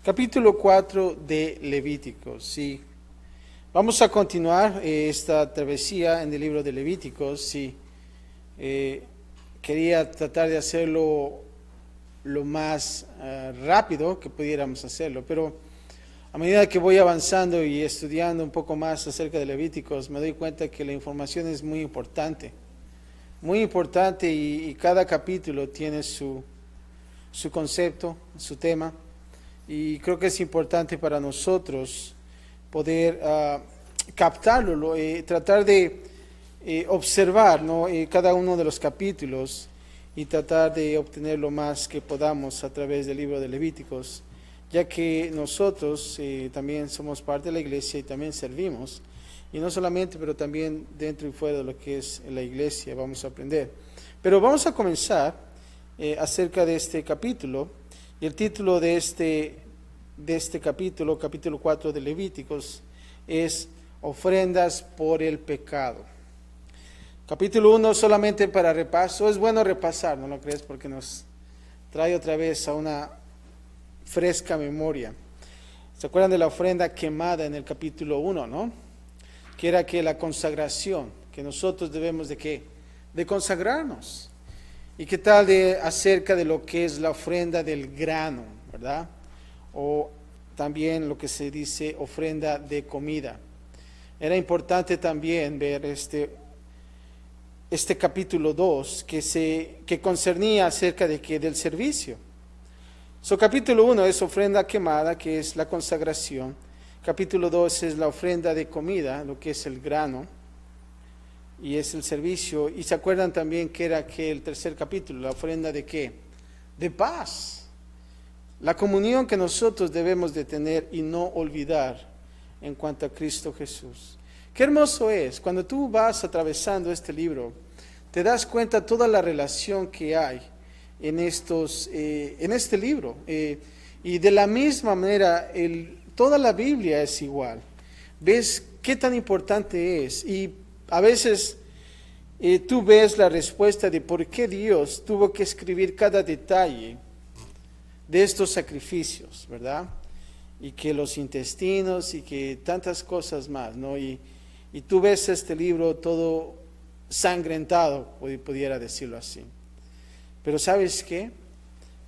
Capítulo 4 de Levíticos, sí. Vamos a continuar esta travesía en el libro de Levíticos, sí. Quería tratar de hacerlo lo más rápido que pudiéramos hacerlo, pero a medida que voy avanzando y estudiando un poco más acerca de Levíticos, me doy cuenta que la información es muy importante y cada capítulo tiene su concepto, su tema. Y creo que es importante para nosotros poder captarlo, tratar de observar, ¿no? Cada uno de los capítulos y tratar de obtener lo más que podamos a través del libro de Levíticos, ya que nosotros también somos parte de la iglesia y también servimos, y no solamente, pero también dentro y fuera de lo que es la iglesia vamos a aprender. Pero vamos a comenzar acerca de este capítulo. Y el título de este capítulo, capítulo 4 de Levíticos, es Ofrendas por el pecado. Capítulo 1 solamente para repaso. Es bueno repasar, ¿no lo crees? Porque nos trae otra vez a una fresca memoria. ¿Se acuerdan de la ofrenda quemada en el capítulo 1, no? Que era que la consagración, que nosotros debemos de ¿qué? De consagrarnos. ¿Y qué tal acerca de lo que es la ofrenda del grano, verdad? O también lo que se dice ofrenda de comida. Era importante también ver este capítulo 2 que concernía acerca de del servicio. Capítulo 1 es ofrenda quemada, que es la consagración. Capítulo 2 es la ofrenda de comida, lo que es el grano. Y es el servicio. Y se acuerdan también que era que el tercer capítulo, la ofrenda de ¿qué? De paz. La comunión que nosotros debemos de tener y no olvidar en cuanto a Cristo Jesús. Qué hermoso es, cuando tú vas atravesando este libro, te das cuenta toda la relación que hay en este libro. Y de la misma manera, toda la Biblia es igual. ¿Ves qué tan importante es? Y a veces tú ves la respuesta de por qué Dios tuvo que escribir cada detalle de estos sacrificios, ¿verdad? Y que los intestinos y que tantas cosas más, ¿no? Y tú ves este libro todo sangrentado, pudiera decirlo así. Pero ¿sabes qué?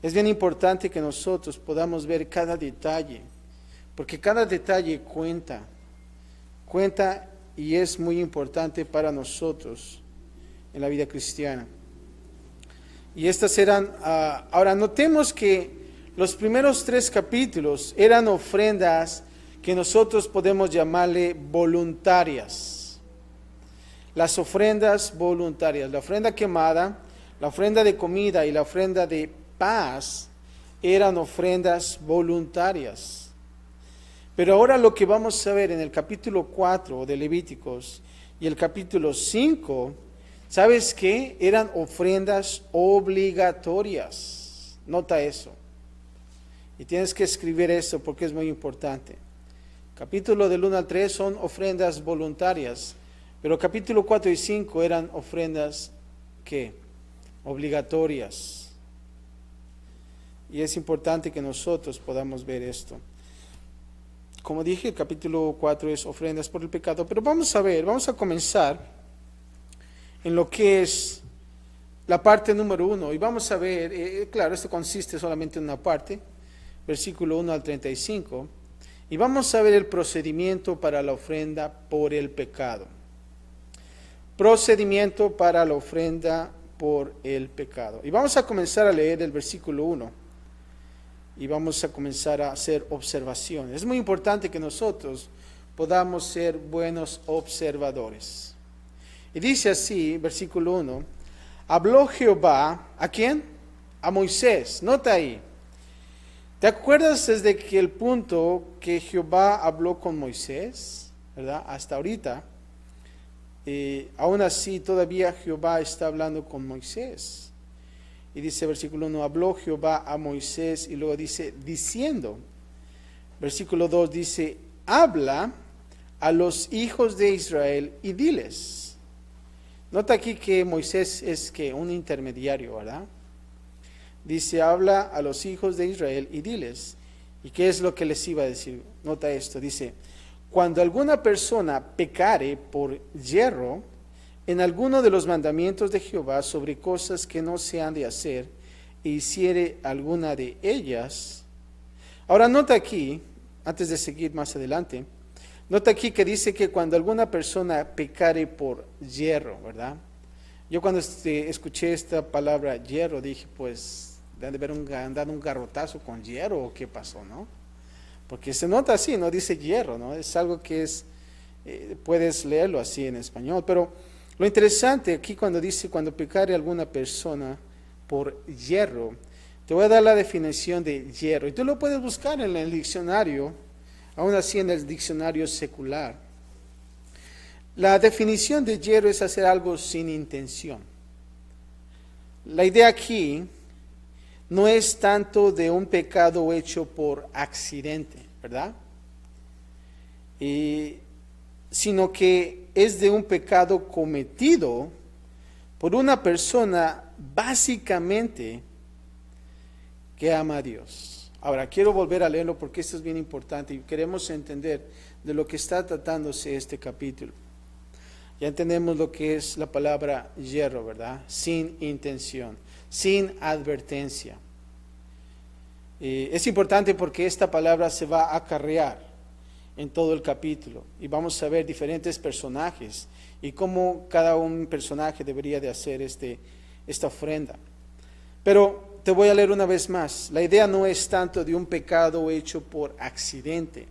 Es bien importante que nosotros podamos ver cada detalle, porque cada detalle cuenta y es muy importante para nosotros en la vida cristiana. Y estas eran, ahora notemos que los primeros 3 capítulos eran ofrendas que nosotros podemos llamarle voluntarias. Las ofrendas voluntarias, la ofrenda quemada, la ofrenda de comida y la ofrenda de paz eran ofrendas voluntarias. Pero ahora lo que vamos a ver en el capítulo 4 de Levíticos y el capítulo 5, ¿sabes qué? Eran ofrendas obligatorias. Nota eso. Y tienes que escribir eso porque es muy importante. Capítulo del 1 al 3 son ofrendas voluntarias, pero capítulo 4 y 5 eran ofrendas, ¿qué? Obligatorias. Y es importante que nosotros podamos ver esto. Como dije, el capítulo 4 es ofrendas por el pecado, pero vamos a comenzar en lo que es la parte número 1, y vamos a ver, claro, esto consiste solamente en una parte, versículo 1 al 35, y vamos a ver el procedimiento para la ofrenda por el pecado. Procedimiento para la ofrenda por el pecado. Y vamos a comenzar a leer el versículo 1. Y vamos a comenzar a hacer observaciones. Es muy importante que nosotros podamos ser buenos observadores. Y dice así, versículo 1, habló Jehová, ¿a quién? A Moisés. Nota ahí. ¿Te acuerdas desde que el punto que Jehová habló con Moisés, ¿verdad? Hasta ahorita, aún así todavía Jehová está hablando con Moisés. Y dice versículo 1, habló Jehová a Moisés, y luego dice, diciendo, versículo 2 dice, habla a los hijos de Israel y diles. Nota aquí que Moisés es que un intermediario, ¿verdad? Dice, habla a los hijos de Israel y diles. ¿Y qué es lo que les iba a decir? Nota esto, dice, cuando alguna persona pecare por yerro en alguno de los mandamientos de Jehová sobre cosas que no se han de hacer, e hiciere alguna de ellas. Ahora nota aquí, antes de seguir más adelante, nota aquí que dice que cuando alguna persona pecare por yerro, ¿verdad? Yo cuando escuché esta palabra yerro dije, pues, de haber dado un garrotazo con hierro o qué pasó, ¿no? Porque se nota así, no dice hierro, ¿no? Es algo que es, puedes leerlo así en español, pero lo interesante aquí cuando dice cuando pecare alguna persona por hierro, te voy a dar la definición de hierro, y tú lo puedes buscar en el diccionario, aún así en el diccionario secular. La definición de hierro es hacer algo sin intención. La idea aquí no es tanto de un pecado hecho por accidente, ¿verdad? Sino que es de un pecado cometido por una persona básicamente que ama a Dios. Ahora, quiero volver a leerlo porque esto es bien importante y queremos entender de lo que está tratándose este capítulo. Ya entendemos lo que es la palabra yerro, ¿verdad? Sin intención, sin advertencia. Es importante porque esta palabra se va a acarrear en todo el capítulo y vamos a ver diferentes personajes y cómo cada un personaje debería de hacer esta ofrenda. Pero te voy a leer una vez más. La idea no es tanto de un pecado hecho por accidente,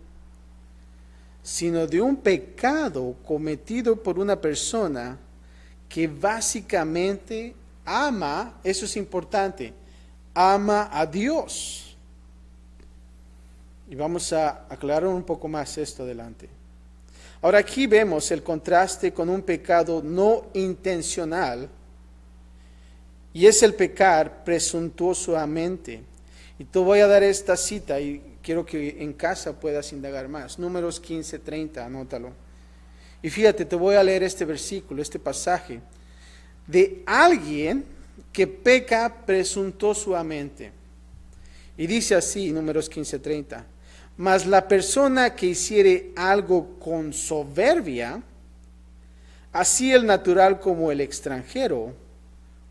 sino de un pecado cometido por una persona que básicamente ama, eso es importante, ama a Dios. Y vamos a aclarar un poco más esto adelante. Ahora aquí vemos el contraste con un pecado no intencional, y es el pecar presuntuosamente. Y te voy a dar esta cita y quiero que en casa puedas indagar más. Números 15:30, anótalo. Y fíjate, te voy a leer este versículo, este pasaje, de alguien que peca presuntuosamente. Y dice así, Números 15:30, mas la persona que hiciere algo con soberbia, así el natural como el extranjero,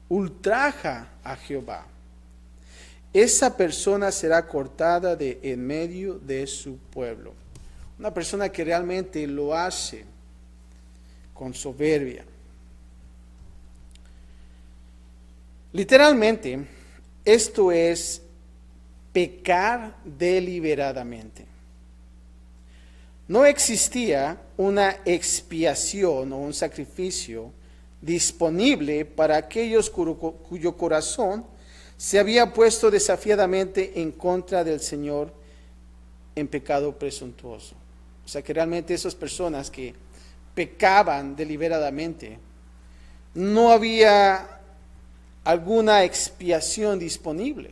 ultraja a Jehová. Esa persona será cortada de en medio de su pueblo. Una persona que realmente lo hace con soberbia. Literalmente, esto es pecar deliberadamente. No existía una expiación o un sacrificio disponible para aquellos cuyo corazón se había puesto desafiadamente en contra del Señor en pecado presuntuoso. O sea que realmente esas personas que pecaban deliberadamente, no había alguna expiación disponible.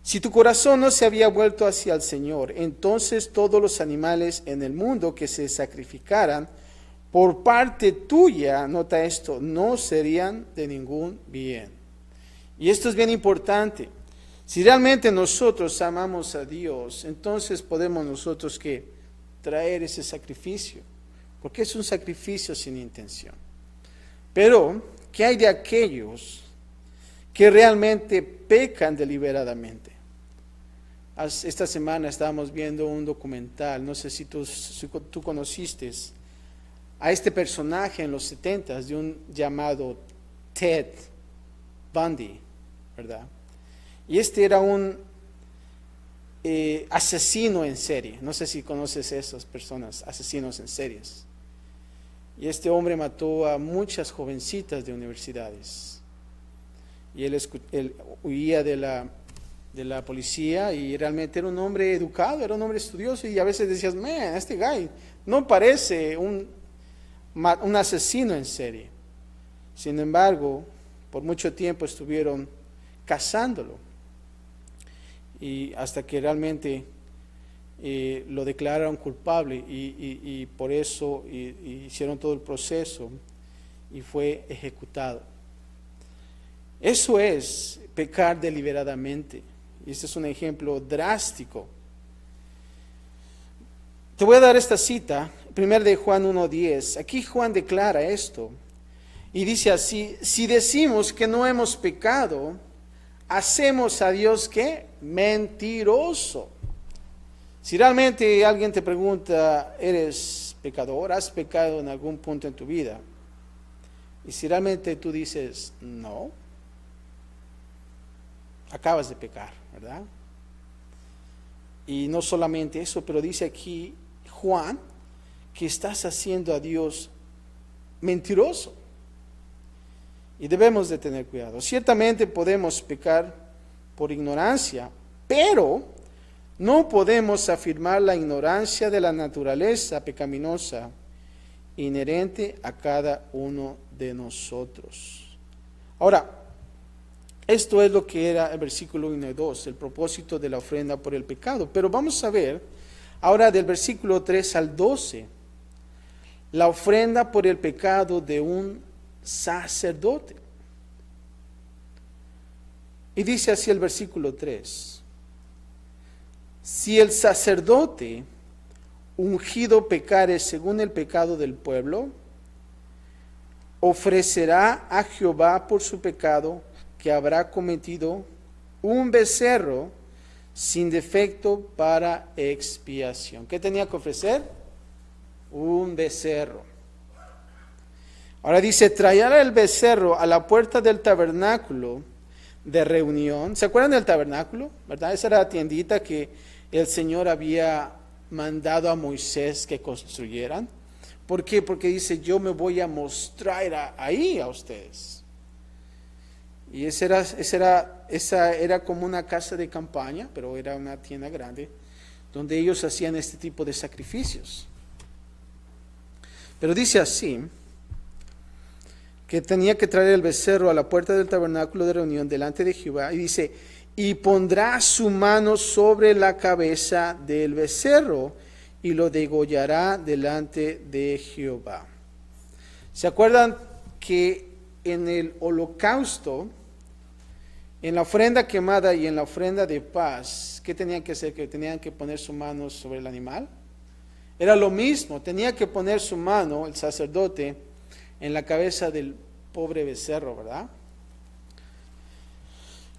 Si tu corazón no se había vuelto hacia el Señor, entonces todos los animales en el mundo que se sacrificaran por parte tuya, nota esto, no serían de ningún bien. Y esto es bien importante. Si realmente nosotros amamos a Dios, entonces podemos nosotros que traer ese sacrificio, porque es un sacrificio sin intención. Pero, ¿qué hay de aquellos que realmente pecan deliberadamente? Esta semana estábamos viendo un documental, no sé si tú conociste a este personaje en los 70s de un llamado Ted Bundy, ¿verdad? Y este era un asesino en serie. No sé si conoces a esas personas, asesinos en series. Y este hombre mató a muchas jovencitas de universidades. Y él huía de la policía y realmente era un hombre educado, era un hombre estudioso y a veces decías, man, este guy no parece un asesino en serie. Sin embargo, por mucho tiempo estuvieron cazándolo y hasta que realmente lo declararon culpable y por eso hicieron todo el proceso y fue ejecutado. Eso es pecar deliberadamente. Y este es un ejemplo drástico. Te voy a dar esta cita, 1 de Juan 1:10. Aquí Juan declara esto. Y dice así: si decimos que no hemos pecado, hacemos a Dios ¿qué? Mentiroso. Si realmente alguien te pregunta, ¿eres pecador? ¿Has pecado en algún punto en tu vida? Y si realmente tú dices, no, acabas de pecar, ¿verdad? Y no solamente eso, pero dice aquí Juan que estás haciendo a Dios mentiroso. Y debemos de tener cuidado. Ciertamente podemos pecar por ignorancia, pero no podemos afirmar la ignorancia de la naturaleza pecaminosa inherente a cada uno de nosotros. Ahora, esto es lo que era el versículo 1 y 2, el propósito de la ofrenda por el pecado. Pero vamos a ver ahora del versículo 3 al 12, la ofrenda por el pecado de un sacerdote. Y dice así el versículo 3: si el sacerdote ungido pecare según el pecado del pueblo, ofrecerá a Jehová por su pecado que habrá cometido un becerro sin defecto para expiación. ¿Qué tenía que ofrecer? Un becerro. Ahora dice, traerá el becerro a la puerta del tabernáculo de reunión. ¿Se acuerdan del tabernáculo? ¿Verdad? Esa era la tiendita que el Señor había mandado a Moisés que construyeran. ¿Por qué? Porque dice, yo me voy a mostrar ahí a ustedes. Y esa era como una casa de campaña, pero era una tienda grande, donde ellos hacían este tipo de sacrificios. Pero dice así, que tenía que traer el becerro a la puerta del tabernáculo de reunión delante de Jehová, y dice, y pondrá su mano sobre la cabeza del becerro, y lo degollará delante de Jehová. ¿Se acuerdan que en el holocausto, en la ofrenda quemada y en la ofrenda de paz, qué tenían que hacer? Que tenían que poner su mano sobre el animal. Era lo mismo, tenía que poner su mano, el sacerdote, en la cabeza del pobre becerro, ¿verdad?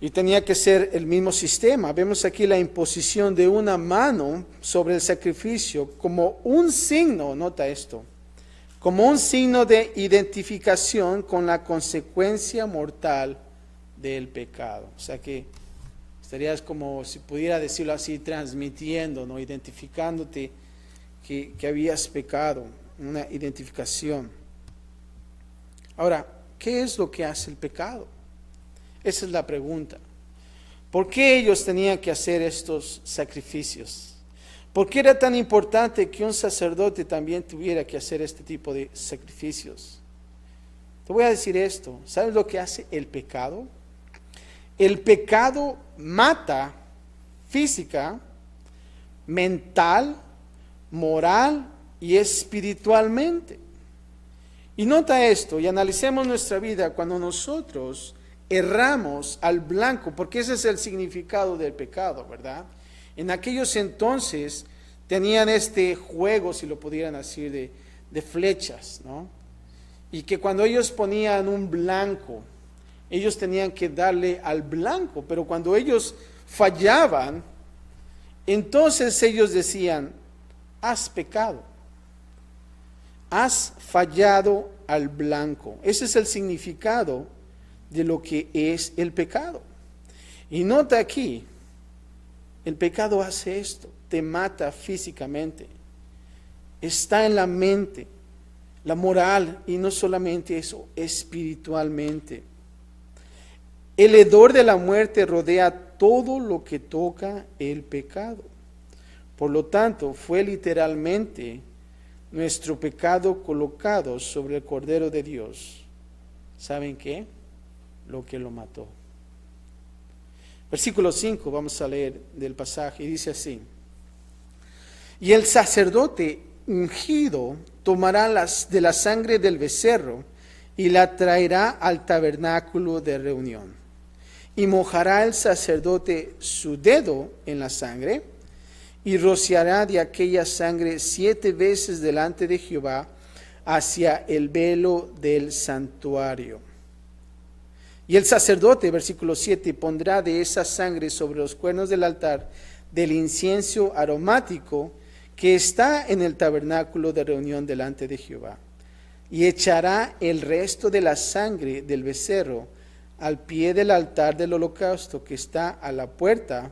Y tenía que ser el mismo sistema. Vemos aquí la imposición de una mano sobre el sacrificio como un signo, nota esto, como un signo de identificación con la consecuencia mortal del pecado. O sea que estarías como, si pudiera decirlo así, transmitiendo, ¿no? Identificándote que habías pecado, una identificación. Ahora, ¿qué es lo que hace el pecado? Esa es la pregunta. ¿Por qué ellos tenían que hacer estos sacrificios? ¿Por qué era tan importante que un sacerdote también tuviera que hacer este tipo de sacrificios? Te voy a decir esto. ¿Sabes lo que hace el pecado? El pecado mata física, mental, moral y espiritualmente. Y nota esto, y analicemos nuestra vida cuando nosotros erramos al blanco, porque ese es el significado del pecado, ¿verdad? En aquellos entonces tenían este juego, si lo pudieran decir, de flechas, ¿no? Y que cuando ellos ponían un blanco, ellos tenían que darle al blanco, pero cuando ellos fallaban, entonces ellos decían, has pecado, has fallado al blanco. Ese es el significado de lo que es el pecado. Y nota aquí, el pecado hace esto, te mata físicamente, está en la mente, la moral, y no solamente eso, espiritualmente. El hedor de la muerte rodea todo lo que toca el pecado. Por lo tanto, fue literalmente nuestro pecado colocado sobre el Cordero de Dios. ¿Saben qué? Lo que lo mató. Versículo 5, vamos a leer del pasaje, y dice así: y el sacerdote ungido tomará de la sangre del becerro y la traerá al tabernáculo de reunión. Y mojará el sacerdote su dedo en la sangre, y rociará de aquella sangre 7 veces delante de Jehová hacia el velo del santuario. Y el sacerdote, versículo 7, pondrá de esa sangre sobre los cuernos del altar del incienso aromático que está en el tabernáculo de reunión delante de Jehová, y echará el resto de la sangre del becerro al pie del altar del holocausto que está a la puerta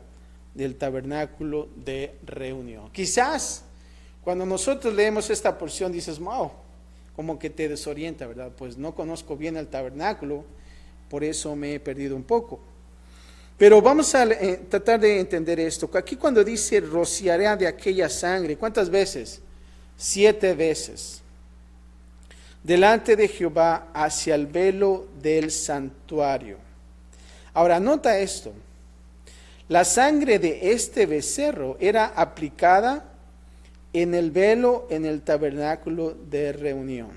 del tabernáculo de reunión. Quizás cuando nosotros leemos esta porción dices, wow, como que te desorienta, ¿verdad? Pues no conozco bien el tabernáculo, por eso me he perdido un poco. Pero vamos a tratar de entender esto. Aquí cuando dice rociará de aquella sangre, ¿cuántas veces? 7 veces. Delante de Jehová hacia el velo del santuario. Ahora nota esto. La sangre de este becerro era aplicada en el velo en el tabernáculo de reunión.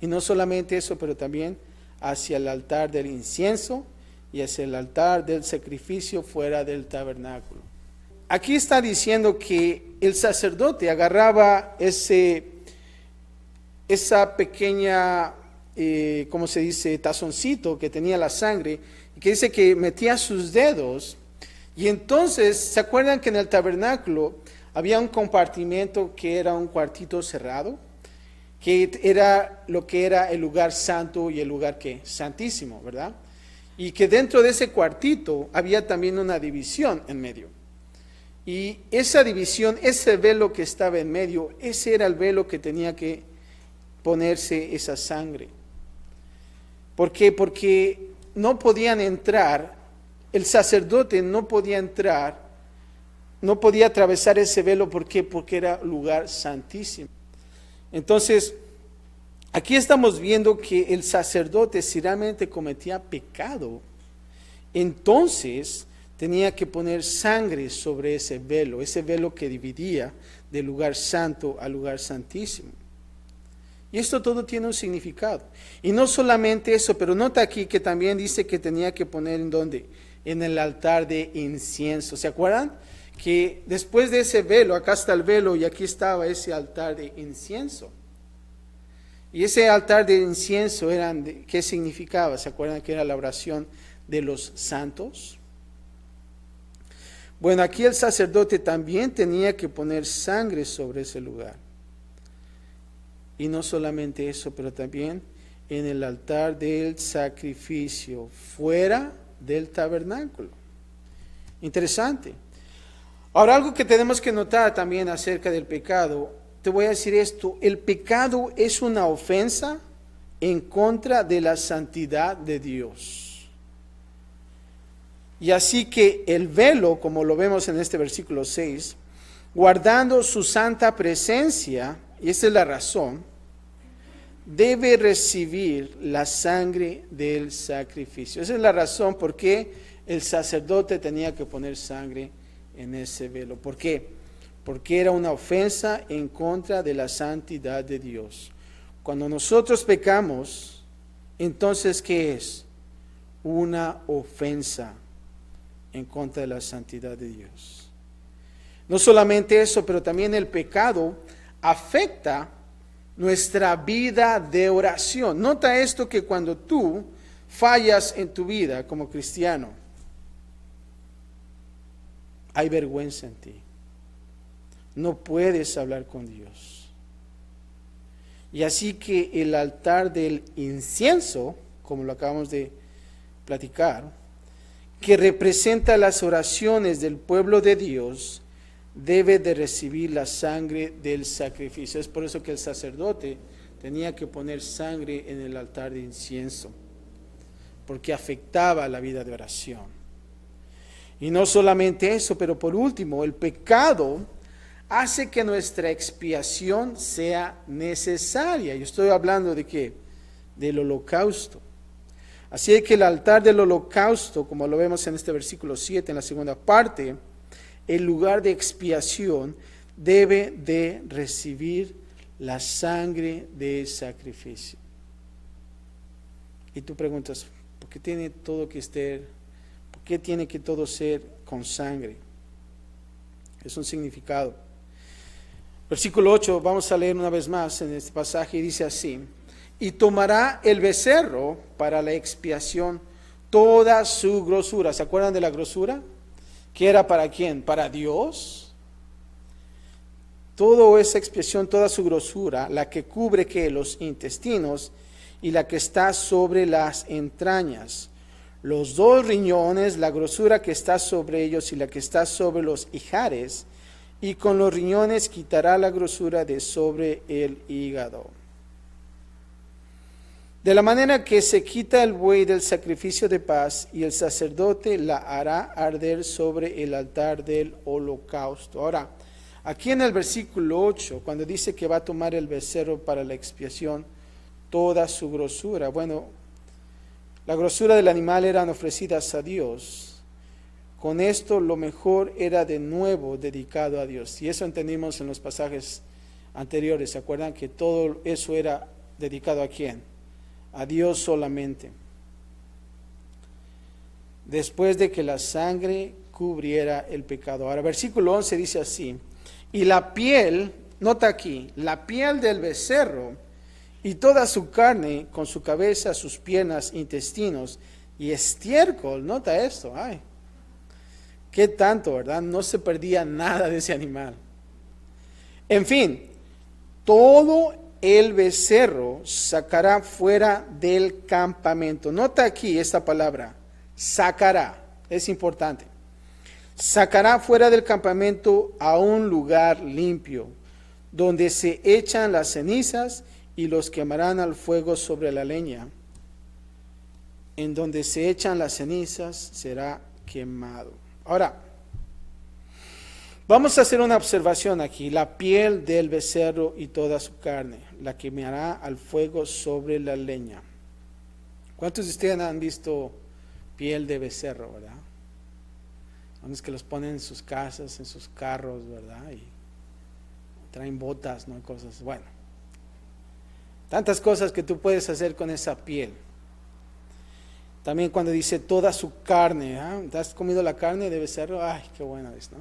Y no solamente eso, pero también hacia el altar del incienso y hacia el altar del sacrificio fuera del tabernáculo. Aquí está diciendo que el sacerdote agarraba esa pequeña, ¿cómo se dice?, tazoncito que tenía la sangre, y que dice que metía sus dedos, y entonces, ¿se acuerdan que en el tabernáculo había un compartimento que era un cuartito cerrado? Que era lo que era el lugar santo y el lugar santísimo, ¿verdad? Y que dentro de ese cuartito había también una división en medio. Y esa división, ese velo que estaba en medio, ese era el velo que tenía que ponerse esa sangre. ¿Por qué? Porque no podían entrar, el sacerdote no podía entrar, no podía atravesar ese velo. ¿Por qué? Porque era lugar santísimo. Entonces, aquí estamos viendo que el sacerdote, si realmente cometía pecado, entonces tenía que poner sangre sobre ese velo que dividía del lugar santo al lugar santísimo. Y esto todo tiene un significado. Y no solamente eso, pero nota aquí que también dice que tenía que poner ¿en dónde? En el altar de incienso. ¿Se acuerdan? Que después de ese velo, acá está el velo y aquí estaba ese altar de incienso. Y ese altar de incienso, ¿qué significaba? ¿Se acuerdan que era la oración de los santos? Bueno, aquí el sacerdote también tenía que poner sangre sobre ese lugar. Y no solamente eso, pero también en el altar del sacrificio, fuera del tabernáculo. Interesante. Ahora, algo que tenemos que notar también acerca del pecado, te voy a decir esto: el pecado es una ofensa en contra de la santidad de Dios. Y así que el velo, como lo vemos en este versículo 6, guardando su santa presencia, y esa es la razón, debe recibir la sangre del sacrificio. Esa es la razón por qué el sacerdote tenía que poner sangre en ese velo. ¿Por qué? Porque era una ofensa en contra de la santidad de Dios. Cuando nosotros pecamos, entonces ¿qué es? Una ofensa en contra de la santidad de Dios. No solamente eso, pero también el pecado afecta nuestra vida de oración. Nota esto, que cuando tú fallas en tu vida como cristiano, hay vergüenza en ti. No puedes hablar con Dios. Y así que el altar del incienso, como lo acabamos de platicar, que representa las oraciones del pueblo de Dios, debe de recibir la sangre del sacrificio. Es por eso que el sacerdote tenía que poner sangre en el altar de incienso, porque afectaba la vida de oración. Y no solamente eso, pero por último, el pecado hace que nuestra expiación sea necesaria. Yo estoy hablando de ¿qué? Del holocausto. Así que el altar del holocausto, como lo vemos en este versículo 7, en la segunda parte, el lugar de expiación debe de recibir la sangre de sacrificio. Y tú preguntas, ¿Por qué tiene todo que ser? ¿Por qué tiene que todo ser con sangre? Es un significado. Versículo 8, vamos a leer una vez más en este pasaje, y dice así: y tomará el becerro para la expiación toda su grosura. ¿Se acuerdan de la grosura? ¿Que era para quién? ¿Para Dios? Toda esa expiación, toda su grosura, la que cubre que los intestinos y la que está sobre las entrañas, los dos riñones, la grosura que está sobre ellos y la que está sobre los ijares, y con los riñones quitará la grosura de sobre el hígado. De la manera que se quita el buey del sacrificio de paz, y el sacerdote la hará arder sobre el altar del holocausto. Ahora, aquí en el versículo 8, cuando dice que va a tomar el becerro para la expiación, toda su grosura, bueno, la grosura del animal eran ofrecidas a Dios. Con esto lo mejor era de nuevo dedicado a Dios. Y eso entendimos en los pasajes anteriores. ¿Se acuerdan que todo eso era dedicado a quién? A Dios solamente. Después de que la sangre cubriera el pecado. Ahora, versículo 11 dice así: y la piel, nota aquí, la piel del becerro y toda su carne, con su cabeza, sus piernas, intestinos y estiércol, nota esto, ay, qué tanto, ¿verdad? No se perdía nada de ese animal. En fin, todo el becerro sacará fuera del campamento. Nota aquí esta palabra, sacará, es importante. Sacará fuera del campamento a un lugar limpio, donde se echan las cenizas, y los quemarán al fuego sobre la leña. En donde se echan las cenizas será quemado. Ahora, vamos a hacer una observación aquí. La piel del becerro y toda su carne, la quemará al fuego sobre la leña. ¿Cuántos de ustedes han visto piel de becerro, verdad? Unos que los ponen en sus casas, en sus carros, ¿verdad? Y traen botas, ¿no? Cosas, bueno. Tantas cosas que tú puedes hacer con esa piel. También cuando dice toda su carne, ¿eh? ¿Te has comido la carne de becerro? Ay, qué buena es, ¿no?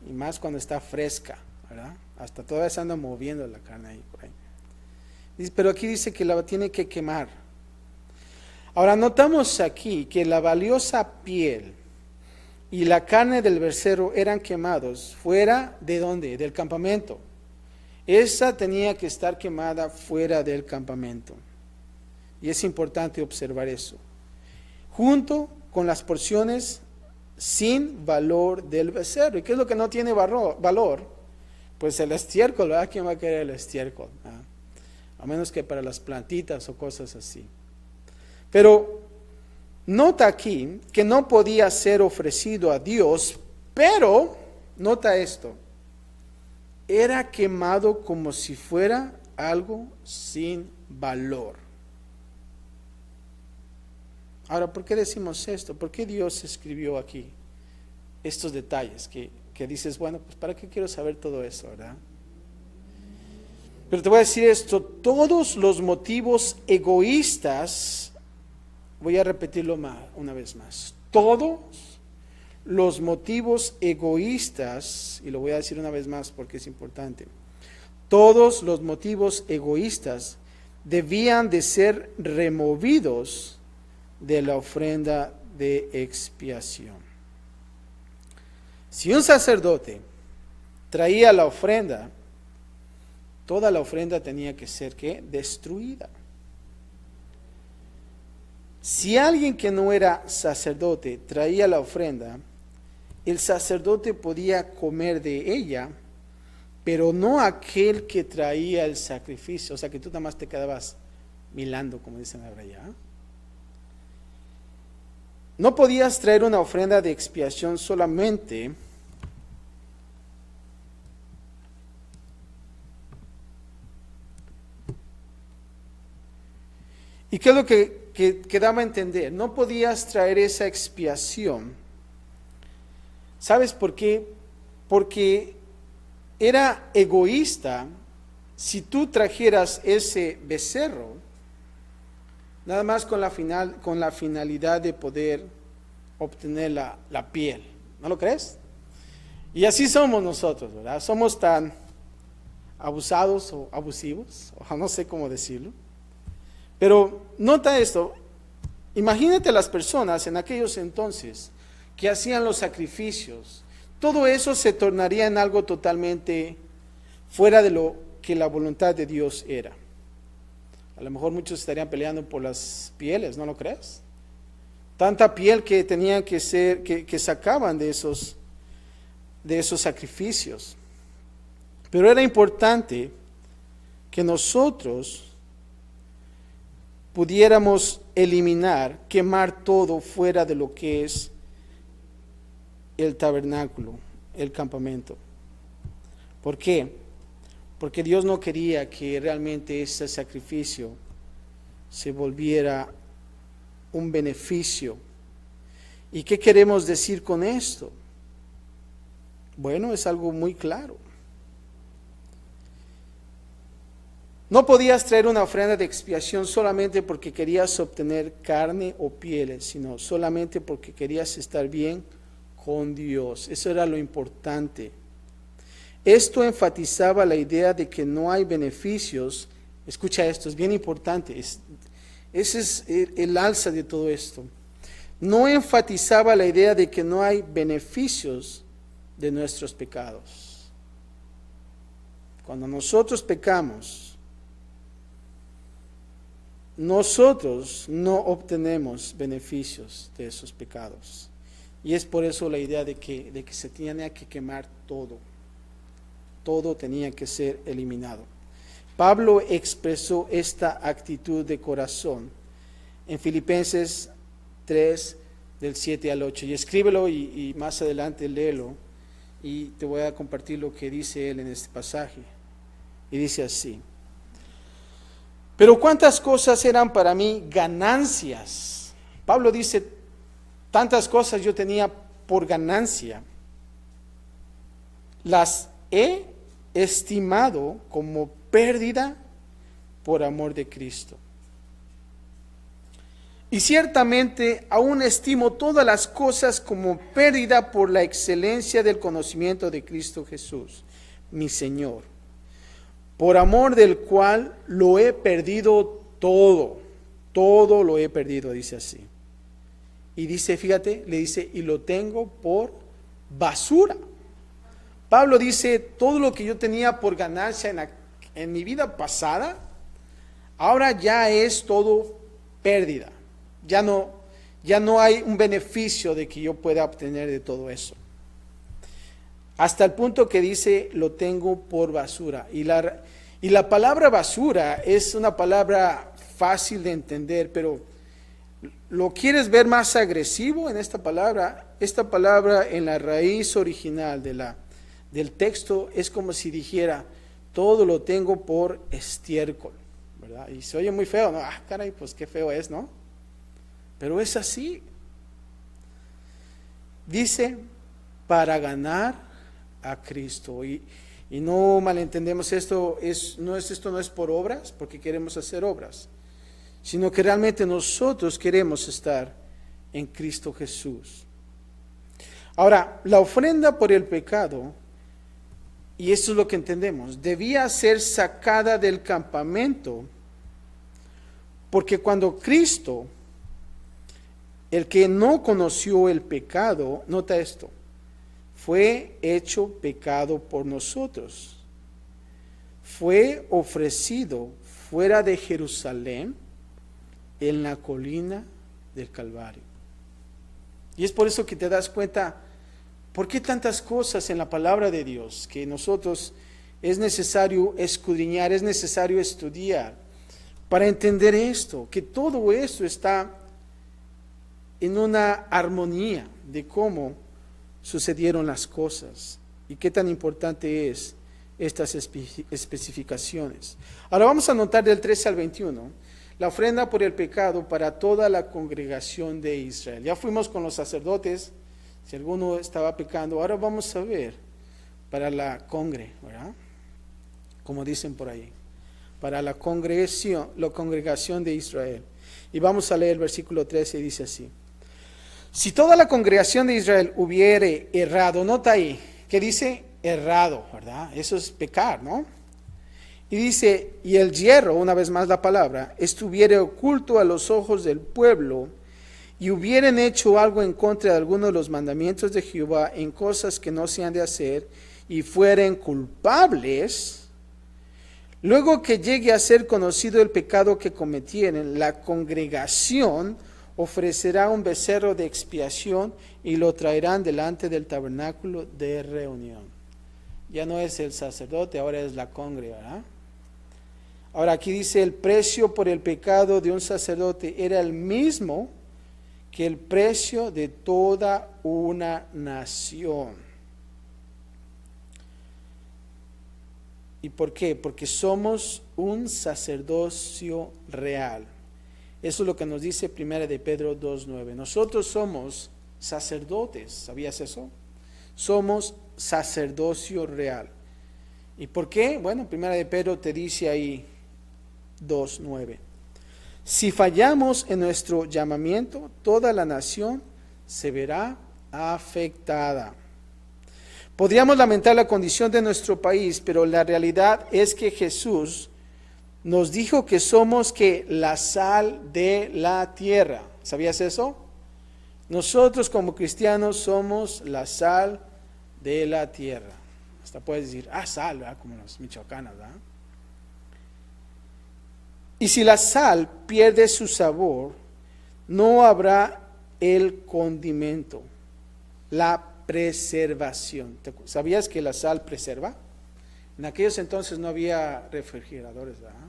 Y más cuando está fresca, ¿verdad? Hasta todavía se anda moviendo la carne ahí, por ahí. Pero aquí dice que la tiene que quemar. Ahora notamos aquí que la valiosa piel y la carne del becerro eran quemados fuera de ¿dónde? Del campamento. Esa tenía que estar quemada fuera del campamento. Y es importante observar eso. Junto con las porciones sin valor del becerro. ¿Y qué es lo que no tiene valor? Pues el estiércol, ¿verdad? ¿Quién va a querer el estiércol? A menos que para las plantitas o cosas así. Pero nota aquí que no podía ser ofrecido a Dios, pero, nota esto, era quemado como si fuera algo sin valor. Ahora, ¿por qué decimos esto? ¿Por qué Dios escribió aquí estos detalles? Que dices, bueno, pues ¿para qué quiero saber todo eso, verdad? Pero te voy a decir esto, todos los motivos egoístas, voy a repetirlo una vez más, todos los motivos egoístas, y lo voy a decir una vez más porque es importante, todos los motivos egoístas debían de ser removidos de la ofrenda de expiación. Si un sacerdote traía la ofrenda, toda la ofrenda tenía que ser ¿qué? Destruida. Si alguien que no era sacerdote traía la ofrenda, el sacerdote podía comer de ella, pero no aquel que traía el sacrificio. O sea que tú nada más te quedabas milando, como dicen ahora ya. No podías traer una ofrenda de expiación solamente ¿y qué es lo que daba a entender? No podías traer esa expiación. ¿Sabes por qué? Porque era egoísta si tú trajeras ese becerro nada más con la finalidad de poder obtener la piel. ¿No lo crees? Y así somos nosotros, ¿verdad? Somos tan abusados o abusivos, o no sé cómo decirlo. Pero nota esto, imagínate las personas en aquellos entonces que hacían los sacrificios. Todo eso se tornaría en algo totalmente fuera de lo que la voluntad de Dios era. A lo mejor muchos estarían peleando por las pieles, ¿no lo crees? Tanta piel que tenían que ser, que sacaban de esos sacrificios. Pero era importante que nosotros pudiéramos eliminar, quemar todo fuera de lo que es el tabernáculo, el campamento. ¿Por qué? Porque Dios no quería que realmente ese sacrificio se volviera un beneficio. ¿Y qué queremos decir con esto? Bueno, es algo muy claro. No podías traer una ofrenda de expiación solamente porque querías obtener carne o pieles, sino solamente porque querías estar bien con Dios. Eso era lo importante. Esto enfatizaba la idea de que no hay beneficios. Escucha esto, es bien importante. Ese es el alza de todo esto. No enfatizaba la idea de que no hay beneficios de nuestros pecados. Cuando nosotros pecamos, nosotros no obtenemos beneficios de esos pecados. Y es por eso la idea de que se tenía que quemar todo. Todo tenía que ser eliminado. Pablo expresó esta actitud de corazón en Filipenses 3, del 7 al 8. Y escríbelo y más adelante léelo. Y te voy a compartir lo que dice él en este pasaje. Y dice así: pero cuántas cosas eran para mí ganancias. Pablo dice, tantas cosas yo tenía por ganancia. Las he estimado como pérdida por amor de Cristo. Y ciertamente aún estimo todas las cosas como pérdida por la excelencia del conocimiento de Cristo Jesús, mi Señor, por amor del cual lo he perdido todo. Todo lo he perdido, dice así. Y dice, fíjate, le dice, y lo tengo por basura. Pablo dice, todo lo que yo tenía por ganancia en mi vida pasada, ahora ya es todo pérdida. Ya no hay un beneficio de que yo pueda obtener de todo eso. Hasta el punto que dice, lo tengo por basura. Y la palabra basura es una palabra fácil de entender, pero ¿lo quieres ver más agresivo en esta palabra? Esta palabra en la raíz original del texto es como si dijera, todo lo tengo por estiércol, ¿verdad? Y se oye muy feo, ¿no? Ah, caray, pues qué feo es, ¿no? Pero es así. Dice, para ganar a Cristo. Y no malentendemos esto, no es por obras, porque queremos hacer obras, sino que realmente nosotros queremos estar en Cristo Jesús. Ahora, la ofrenda por el pecado, y esto es lo que entendemos, debía ser sacada del campamento, porque cuando Cristo, el que no conoció el pecado, nota esto, fue hecho pecado por nosotros, fue ofrecido fuera de Jerusalén, en la colina del Calvario. Y es por eso que te das cuenta, ¿por qué tantas cosas en la palabra de Dios que nosotros es necesario escudriñar, es necesario estudiar para entender esto? Que todo esto está en una armonía de cómo sucedieron las cosas y qué tan importante es estas especificaciones. Ahora vamos a notar del 13 al 21. La ofrenda por el pecado para toda la congregación de Israel. Ya fuimos con los sacerdotes, si alguno estaba pecando. Ahora vamos a ver para la ¿verdad? Como dicen por ahí, para la congregación de Israel. Y vamos a leer el versículo 13 y dice así. Si toda la congregación de Israel hubiere errado, nota ahí, que dice errado, ¿verdad? Eso es pecar, ¿no? Y dice, y el yerro, una vez más la palabra, estuviere oculto a los ojos del pueblo, y hubieren hecho algo en contra de alguno de los mandamientos de Jehová en cosas que no se han de hacer, y fueren culpables, luego que llegue a ser conocido el pecado que cometieren, la congregación ofrecerá un becerro de expiación y lo traerán delante del tabernáculo de reunión. Ya no es el sacerdote, ahora es la congregación, ¿verdad? Ahora aquí dice, el precio por el pecado de un sacerdote era el mismo que el precio de toda una nación. ¿Y por qué? Porque somos un sacerdocio real. Eso es lo que nos dice 1 de Pedro 2:9. Nosotros somos sacerdotes, ¿sabías eso? Somos sacerdocio real. ¿Y por qué? Bueno, 1 de Pedro te dice ahí 2:9. Si fallamos en nuestro llamamiento, toda la nación se verá afectada. Podríamos lamentar la condición de nuestro país, pero la realidad es que Jesús nos dijo que somos que la sal de la tierra. ¿Sabías eso? Nosotros como cristianos somos la sal de la tierra. Hasta puedes decir, sal, ¿verdad? Como los michoacanos, ¿verdad? Y si la sal pierde su sabor, no habrá el condimento, la preservación. ¿Sabías que la sal preserva? En aquellos entonces no había refrigeradores, ¿verdad?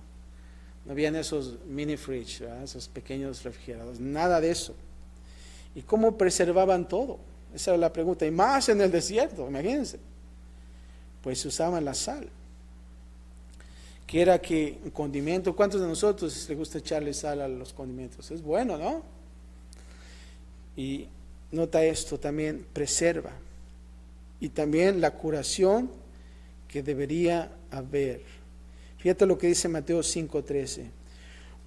No habían esos mini fridge, ¿verdad? Esos pequeños refrigeradores, nada de eso. ¿Y cómo preservaban todo? Esa era la pregunta. Y más en el desierto, imagínense. Pues usaban la sal. Que era que un condimento, ¿cuántos de nosotros les gusta echarle sal a los condimentos? Es bueno, ¿no? Y nota esto, también preserva. Y también la curación que debería haber. Fíjate lo que dice Mateo 5:13.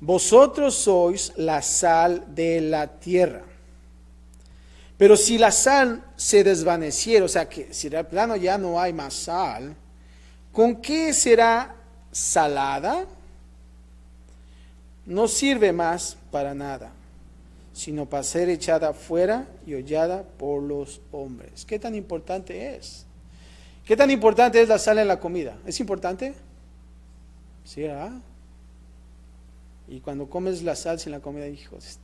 Vosotros sois la sal de la tierra. Pero si la sal se desvaneciera, o sea que si de plano ya no hay más sal, ¿con qué será salada? No sirve más para nada, sino para ser echada fuera y hollada por los hombres. ¿Qué tan importante es? ¿Qué tan importante es la sal en la comida? ¿Es importante? Sí, ¿verdad? Y cuando comes la sal sin la comida, hijos,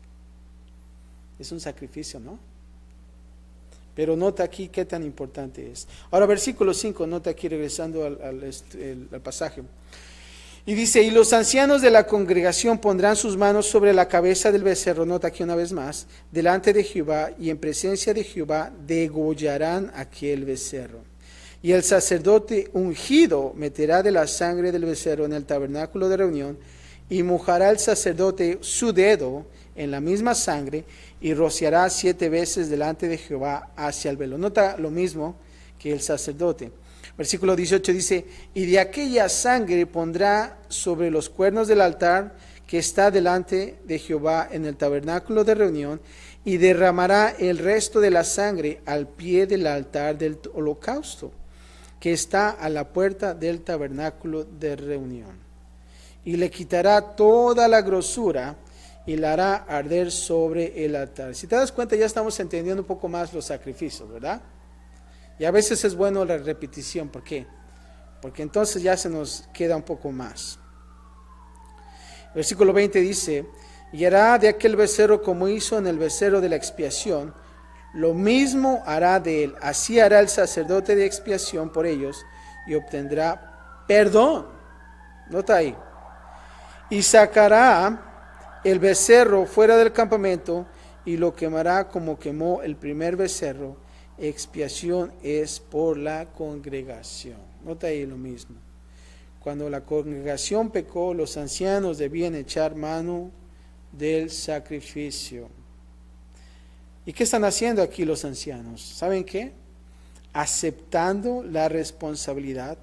es un sacrificio, ¿no? Pero nota aquí qué tan importante es. Ahora versículo 5, nota aquí regresando al pasaje. Y dice, y los ancianos de la congregación pondrán sus manos sobre la cabeza del becerro, nota aquí una vez más, delante de Jehová, y en presencia de Jehová degollarán aquel becerro. Y el sacerdote ungido meterá de la sangre del becerro en el tabernáculo de reunión, y mojará el sacerdote su dedo en la misma sangre, y rociará 7 veces delante de Jehová hacia el velo. Nota lo mismo que el sacerdote. Versículo 18 dice, y de aquella sangre pondrá sobre los cuernos del altar que está delante de Jehová en el tabernáculo de reunión, y derramará el resto de la sangre al pie del altar del holocausto, que está a la puerta del tabernáculo de reunión. Y le quitará toda la grosura y la hará arder sobre el altar. Si te das cuenta, ya estamos entendiendo un poco más los sacrificios, ¿verdad? Y a veces es bueno la repetición. ¿Por qué? Porque entonces ya se nos queda un poco más. Versículo 20 dice, y hará de aquel becerro como hizo en el becerro de la expiación, lo mismo hará de él. Así hará el sacerdote de expiación por ellos y obtendrá perdón. Nota ahí. Y sacará el becerro fuera del campamento y lo quemará como quemó el primer becerro. Expiación es por la congregación. Nota ahí lo mismo. Cuando la congregación pecó, los ancianos debían echar mano del sacrificio. ¿Y qué están haciendo aquí los ancianos? ¿Saben qué? Aceptando la responsabilidad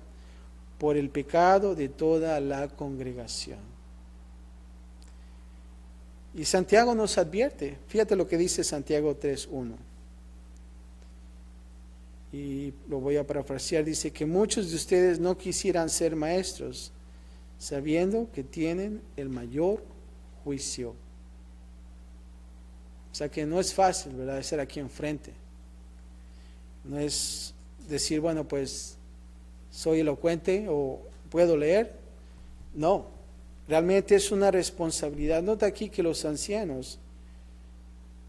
por el pecado de toda la congregación. Y Santiago nos advierte, fíjate lo que dice Santiago 3:1. Y lo voy a parafrasear, dice que muchos de ustedes no quisieran ser maestros, sabiendo que tienen el mayor juicio. O sea que no es fácil, ¿verdad?, ser aquí enfrente. No es decir, bueno, pues soy elocuente o puedo leer. No, realmente es una responsabilidad. Nota aquí que los ancianos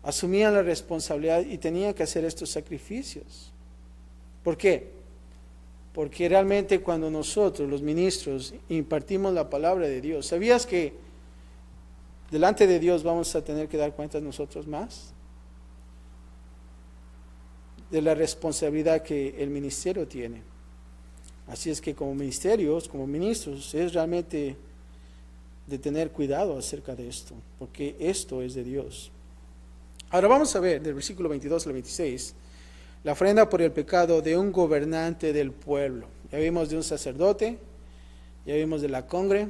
asumían la responsabilidad y tenían que hacer estos sacrificios. ¿Por qué? Porque realmente cuando nosotros, los ministros, impartimos la palabra de Dios, ¿sabías que delante de Dios vamos a tener que dar cuentas nosotros más? De la responsabilidad que el ministerio tiene. Así es que como ministerios, como ministros, es realmente de tener cuidado acerca de esto, porque esto es de Dios. Ahora vamos a ver del versículo 22 al 26, la ofrenda por el pecado de un gobernante del pueblo. Ya vimos de un sacerdote, ya vimos de la congre,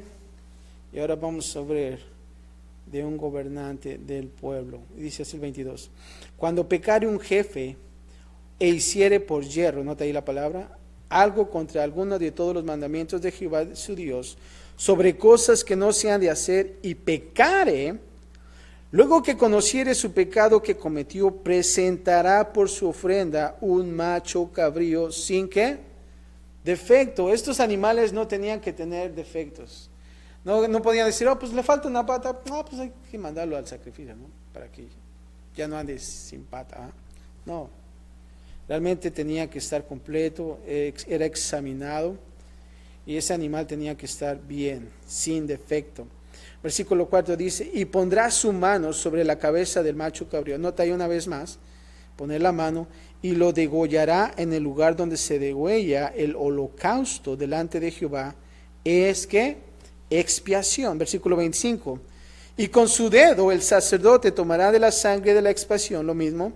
y ahora vamos a ver de un gobernante del pueblo. Dice así el 22. Cuando pecare un jefe e hiciere por yerro, nota ahí la palabra, algo contra alguno de todos los mandamientos de Jehová su Dios, sobre cosas que no se han de hacer, y pecare, luego que conociere su pecado que cometió, presentará por su ofrenda un macho cabrío sin ¿qué? Defecto. Estos animales no tenían que tener defectos. No podían decir, oh, pues le falta una pata, no, pues hay que mandarlo al sacrificio, ¿no? Para que ya no ande sin pata, ¿eh? No, realmente tenía que estar completo, era examinado, y ese animal tenía que estar bien, sin defecto. Versículo 4 dice, y pondrá su mano sobre la cabeza del macho cabrío. Nota ahí una vez más, poner la mano, y lo degollará en el lugar donde se degüella el holocausto delante de Jehová. Es que expiación. Versículo 25, y con su dedo el sacerdote tomará de la sangre de la expiación, lo mismo,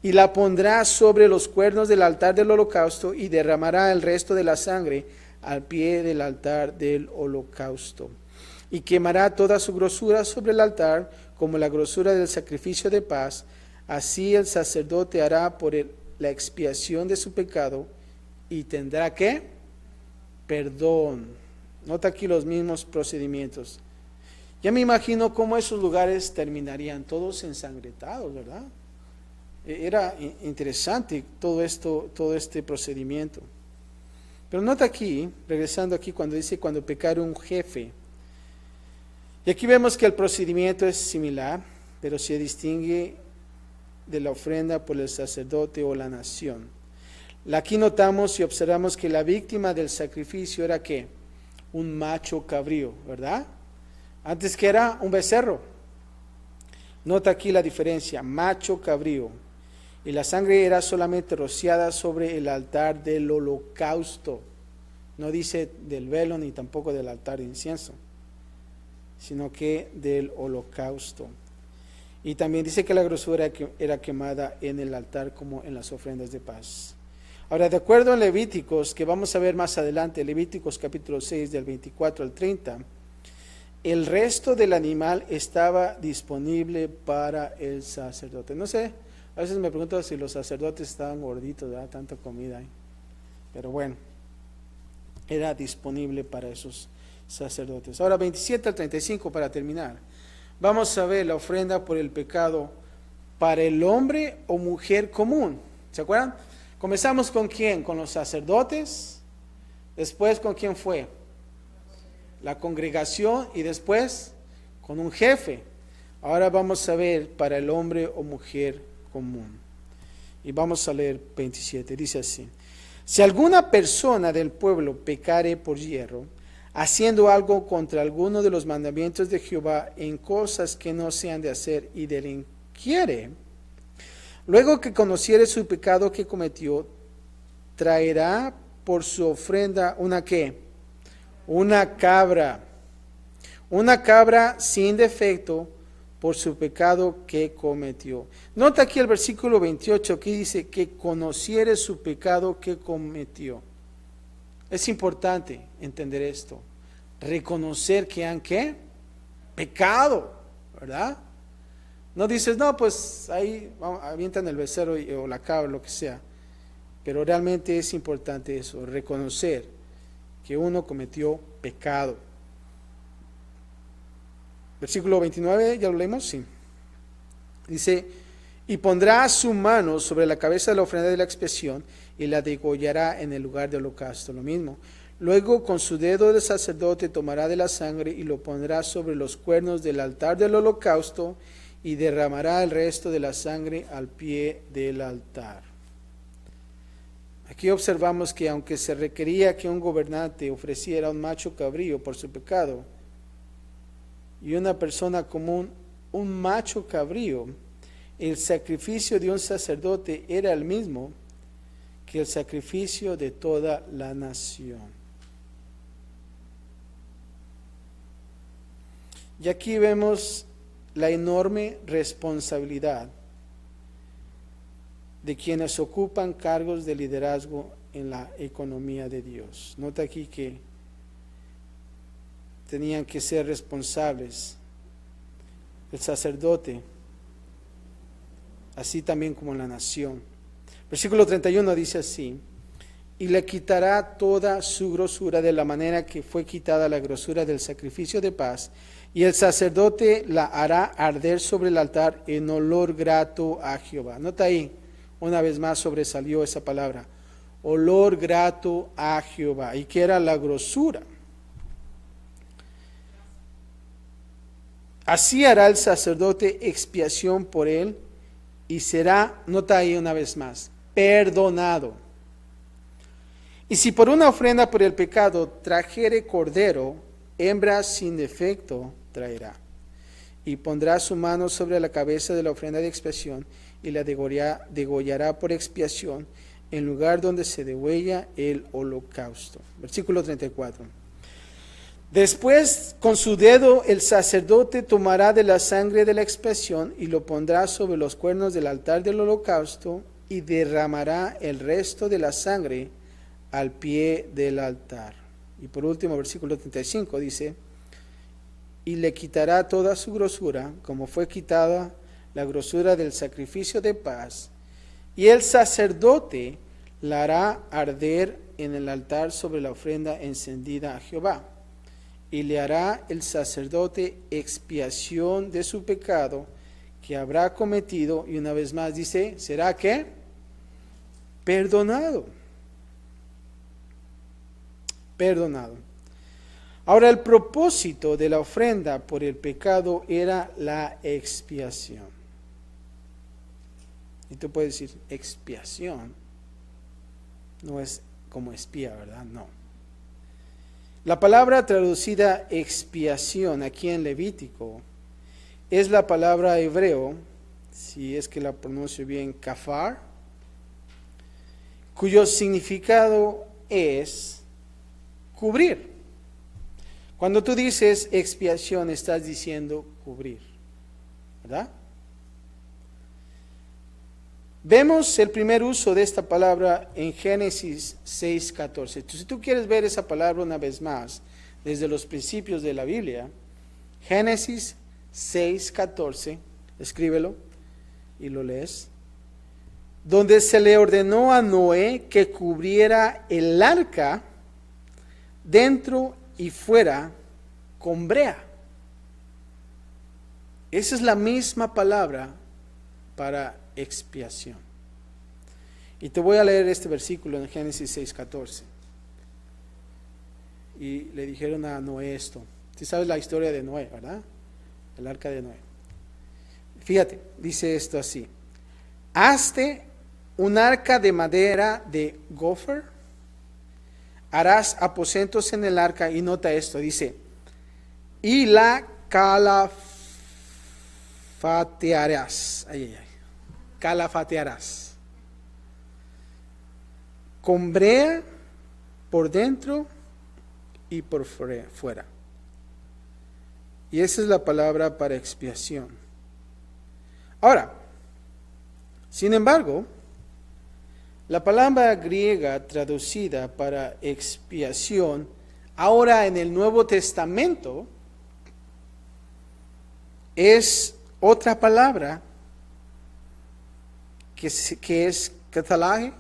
y la pondrá sobre los cuernos del altar del holocausto, y derramará el resto de la sangre al pie del altar del holocausto. Y quemará toda su grosura sobre el altar, como la grosura del sacrificio de paz. Así el sacerdote hará por la expiación de su pecado, y tendrá ¿qué? Perdón. Nota aquí los mismos procedimientos. Ya me imagino cómo esos lugares terminarían todos ensangrentados, ¿verdad? Era interesante todo este procedimiento. Pero nota aquí, regresando aquí, cuando dice cuando pecare un jefe. Y aquí vemos que el procedimiento es similar, pero se distingue de la ofrenda por el sacerdote o la nación. Aquí notamos y observamos que la víctima del sacrificio era ¿qué? Un macho cabrío, ¿verdad? Antes que era un becerro. Nota aquí la diferencia, macho cabrío. Y la sangre era solamente rociada sobre el altar del holocausto. No dice del velo ni tampoco del altar de incienso, sino que del holocausto. Y también dice que la grosura era quemada en el altar como en las ofrendas de paz. Ahora, de acuerdo a Levíticos, que vamos a ver más adelante, Levíticos capítulo 6 del 24 al 30, el resto del animal estaba disponible para el sacerdote. No sé, a veces me pregunto si los sacerdotes estaban gorditos, ¿verdad? Tanta comida ahí. Pero bueno, era disponible para esos sacerdotes. Ahora 27 al 35 para terminar. Vamos a ver la ofrenda por el pecado para el hombre o mujer común. ¿Se acuerdan? Comenzamos con quién, con los sacerdotes, después con quién fue, la congregación, y después con un jefe. Ahora vamos a ver para el hombre o mujer común. Y vamos a leer 27, dice así: si alguna persona del pueblo pecare por yerro, haciendo algo contra alguno de los mandamientos de Jehová en cosas que no se han de hacer, y delinquiere, luego que conociere su pecado que cometió, traerá por su ofrenda una ¿qué? Una cabra sin defecto por su pecado que cometió. Nota aquí el versículo 28, que dice que conociere su pecado que cometió. Es importante entender esto, reconocer que han ¿qué? Pecado, ¿verdad? No dices, no, pues ahí avientan el becerro o la cabra, lo que sea. Pero realmente es importante eso, reconocer que uno cometió pecado. Versículo 29, ¿ya lo leemos? Sí. Dice, y pondrá su mano sobre la cabeza de la ofrenda de la expiación y la degollará en el lugar de holocausto. Lo mismo. Luego con su dedo del sacerdote tomará de la sangre y lo pondrá sobre los cuernos del altar del holocausto y derramará el resto de la sangre al pie del altar. Aquí observamos que aunque se requería que un gobernante ofreciera un macho cabrío por su pecado y una persona común un macho cabrío, el sacrificio de un sacerdote era el mismo que el sacrificio de toda la nación. Y aquí vemos la enorme responsabilidad de quienes ocupan cargos de liderazgo en la economía de Dios. Nota aquí que tenían que ser responsables el sacerdote, así también como la nación. Versículo 31 dice así, y le quitará toda su grosura de la manera que fue quitada la grosura del sacrificio de paz, y el sacerdote la hará arder sobre el altar en olor grato a Jehová. Nota ahí, una vez más sobresalió esa palabra, olor grato a Jehová. ¿Y qué era la grosura? Así hará el sacerdote expiación por él y será, nota ahí una vez más, perdonado. Y si por una ofrenda por el pecado trajere cordero, hembra sin defecto traerá. Y pondrá su mano sobre la cabeza de la ofrenda de expiación y la degollará por expiación en lugar donde se degüella el holocausto. Versículo 34. Después con su dedo el sacerdote tomará de la sangre de la expiación y lo pondrá sobre los cuernos del altar del holocausto y derramará el resto de la sangre al pie del altar. Y por último, versículo 35 dice, y le quitará toda su grosura, como fue quitada la grosura del sacrificio de paz, y el sacerdote la hará arder en el altar sobre la ofrenda encendida a Jehová. Y le hará el sacerdote expiación de su pecado que habrá cometido, y una vez más dice, ¿será qué? Perdonado. Perdonado. Ahora, el propósito de la ofrenda por el pecado era la expiación. Y tú puedes decir, expiación no es como espía, ¿verdad? No. La palabra traducida expiación aquí en Levítico es la palabra hebreo, si es que la pronuncio bien, kafar, cuyo significado es cubrir. Cuando tú dices expiación, estás diciendo cubrir, ¿verdad? Vemos el primer uso de esta palabra en Génesis 6:14. Entonces, si tú quieres ver esa palabra una vez más, desde los principios de la Biblia, Génesis 6:14, escríbelo y lo lees, donde se le ordenó a Noé que cubriera el arca dentro y fuera con brea. Esa es la misma palabra para expiación. Y te voy a leer este versículo en Génesis 6:14. Y le dijeron a Noé esto. Tú sabes la historia de Noé, ¿verdad? El arca de Noé. Fíjate, dice esto así: hazte un arca de madera de gopher, harás aposentos en el arca, y nota esto, dice, y la calafatearás. Calafatearás con brea por dentro y por fuera. Y esa es la palabra para expiación. Ahora, sin embargo, la palabra griega traducida para expiación ahora en el Nuevo Testamento es otra palabra que es kathalage,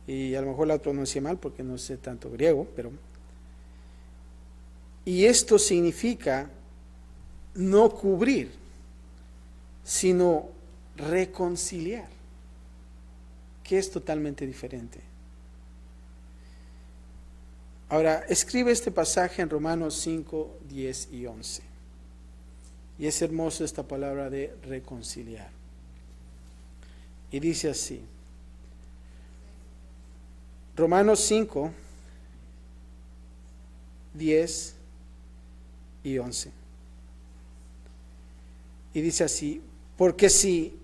y a lo mejor la pronuncié mal porque no sé tanto griego, y esto significa no cubrir, sino reconciliar, que es totalmente diferente. Ahora, escribe este pasaje en Romanos 5, 10 y 11. Y es hermoso esta palabra de reconciliar. Y dice así, Romanos 5, 10 y 11. Y dice así, porque si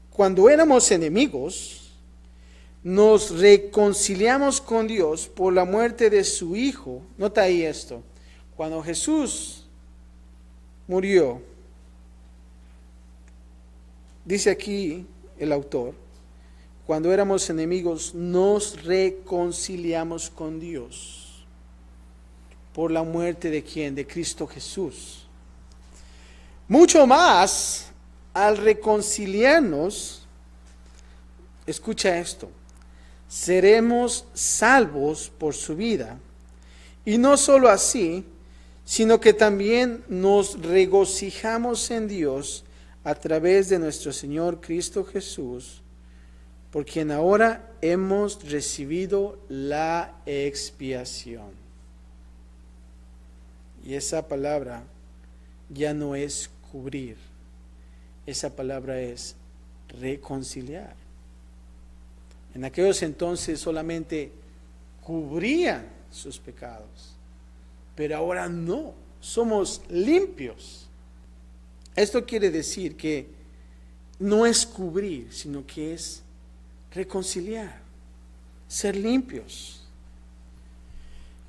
cuando éramos enemigos, nos reconciliamos con Dios por la muerte de su Hijo. Nota ahí esto. Cuando Jesús murió, dice aquí el autor, cuando éramos enemigos, nos reconciliamos con Dios. ¿Por la muerte de quién? De Cristo Jesús. Mucho más, al reconciliarnos, escucha esto, seremos salvos por su vida. Y no solo así, sino que también nos regocijamos en Dios a través de nuestro Señor Cristo Jesús, por quien ahora hemos recibido la expiación. Y esa palabra ya no es cubrir, esa palabra es reconciliar. En aquellos entonces solamente cubrían sus pecados, pero ahora no, somos limpios. Esto quiere decir que no es cubrir, sino que es reconciliar, ser limpios.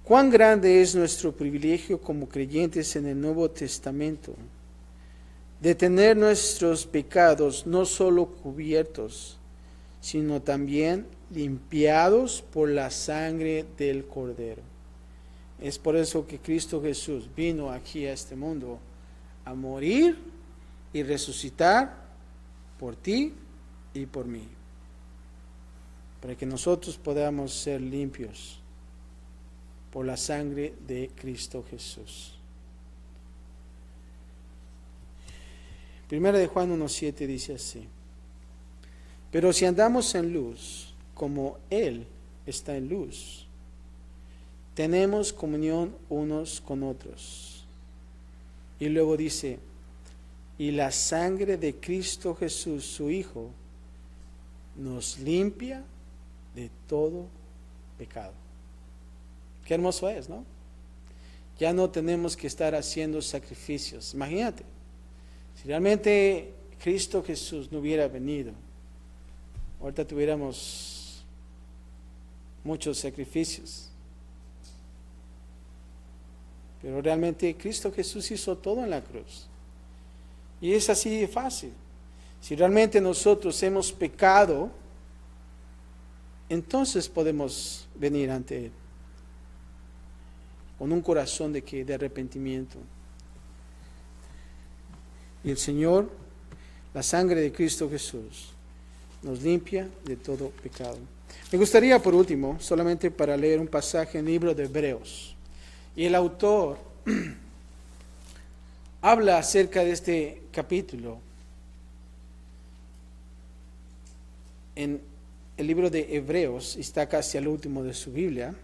Cuán grande es nuestro privilegio como creyentes en el Nuevo Testamento, de tener nuestros pecados no solo cubiertos, sino también limpiados por la sangre del Cordero. Es por eso que Cristo Jesús vino aquí a este mundo a morir y resucitar por ti y por mí, para que nosotros podamos ser limpios por la sangre de Cristo Jesús. Primera de Juan 1:7 dice así: pero si andamos en luz, como Él está en luz, tenemos comunión unos con otros. Y luego dice, y la sangre de Cristo Jesús, su Hijo, nos limpia de todo pecado. Qué hermoso es, ¿no? Ya no tenemos que estar haciendo sacrificios. Imagínate, si realmente Cristo Jesús no hubiera venido, ahorita tuviéramos muchos sacrificios. Pero realmente Cristo Jesús hizo todo en la cruz. Y es así de fácil. Si realmente nosotros hemos pecado, entonces podemos venir ante Él con un corazón de arrepentimiento. Y el Señor, la sangre de Cristo Jesús, nos limpia de todo pecado. Me gustaría, por último, solamente para leer un pasaje en el libro de Hebreos. Y el autor habla acerca de este capítulo en el libro de Hebreos, está casi al último de su Biblia,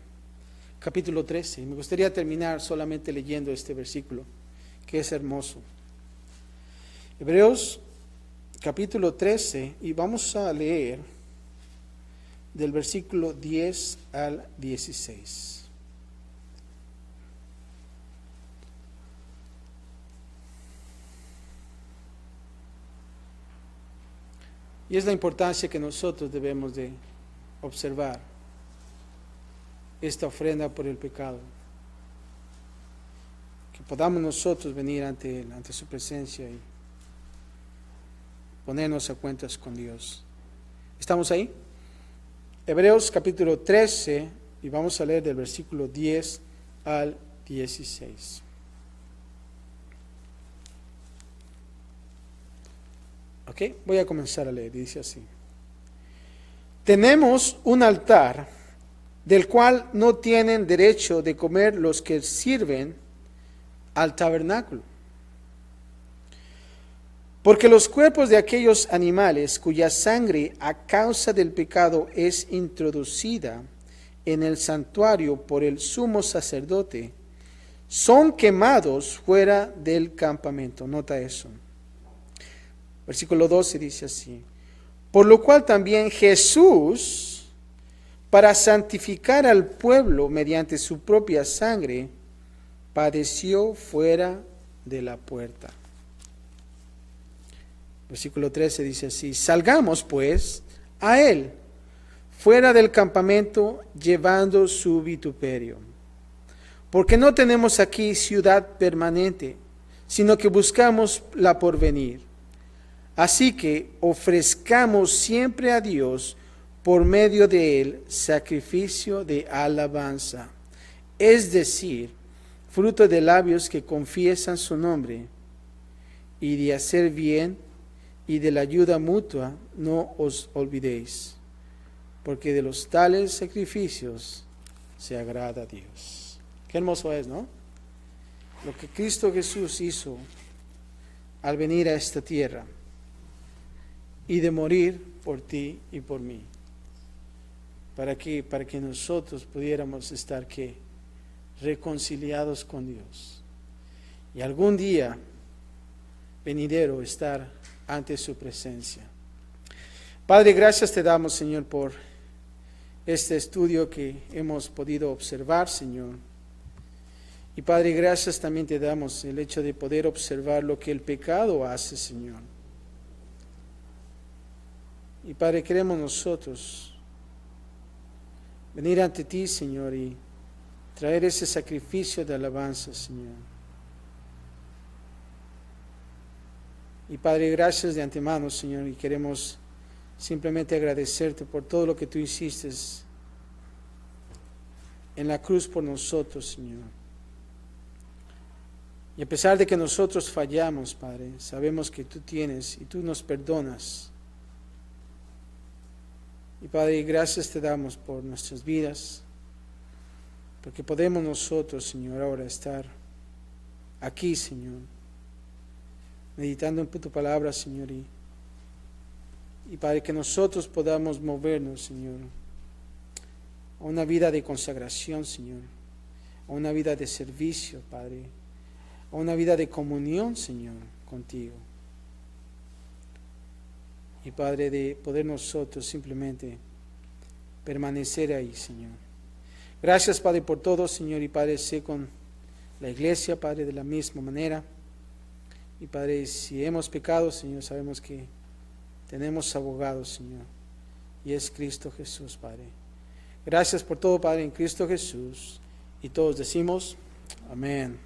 capítulo 13. Y me gustaría terminar solamente leyendo este versículo, que es hermoso. Hebreos capítulo 13, y vamos a leer del versículo 10 al 16. Y es la importancia que nosotros debemos de observar esta ofrenda por el pecado. Que podamos nosotros venir ante Él, ante su presencia y ponernos a cuentas con Dios. ¿Estamos ahí? Hebreos capítulo 13, y vamos a leer del versículo 10 al 16. Ok, voy a comenzar a leer. Dice así. Tenemos un altar del cual no tienen derecho de comer los que sirven al tabernáculo. Porque los cuerpos de aquellos animales cuya sangre a causa del pecado es introducida en el santuario por el sumo sacerdote, son quemados fuera del campamento. Nota eso. Versículo 12 dice así. Por lo cual también Jesús, para santificar al pueblo mediante su propia sangre, padeció fuera de la puerta. Versículo 13 dice así. Salgamos pues a él, fuera del campamento, llevando su vituperio. Porque no tenemos aquí ciudad permanente, sino que buscamos la porvenir. Así que ofrezcamos siempre a Dios por medio de él sacrificio de alabanza, es decir, fruto de labios que confiesan su nombre, y de hacer bien y de la ayuda mutua no os olvidéis, porque de los tales sacrificios se agrada a Dios. Qué hermoso es, ¿no? Lo que Cristo Jesús hizo al venir a esta tierra y de morir por ti y por mí. ¿Para qué? Para que nosotros pudiéramos estar ¿qué? Reconciliados con Dios. Y algún día venidero estar ante su presencia. Padre, gracias te damos, Señor, por este estudio que hemos podido observar, Señor. Y Padre, gracias también te damos el hecho de poder observar lo que el pecado hace, Señor. Y Padre, queremos nosotros venir ante ti, Señor, y traer ese sacrificio de alabanza, Señor. Y Padre, gracias de antemano, Señor, y queremos simplemente agradecerte por todo lo que tú hiciste en la cruz por nosotros, Señor. Y a pesar de que nosotros fallamos, Padre, sabemos que tú tienes y tú nos perdonas. Y Padre, gracias te damos por nuestras vidas, porque podemos nosotros, Señor, ahora estar aquí, Señor, meditando en tu palabra, Señor, y Padre, que nosotros podamos movernos, Señor, a una vida de consagración, Señor, a una vida de servicio, Padre, a una vida de comunión, Señor, contigo. Y Padre, de poder nosotros simplemente permanecer ahí, Señor. Gracias, Padre, por todo, Señor, y Padre, sé con la iglesia, Padre, de la misma manera. Y Padre, si hemos pecado, Señor, sabemos que tenemos abogado, Señor, y es Cristo Jesús, Padre. Gracias por todo, Padre, en Cristo Jesús. Y todos decimos, amén.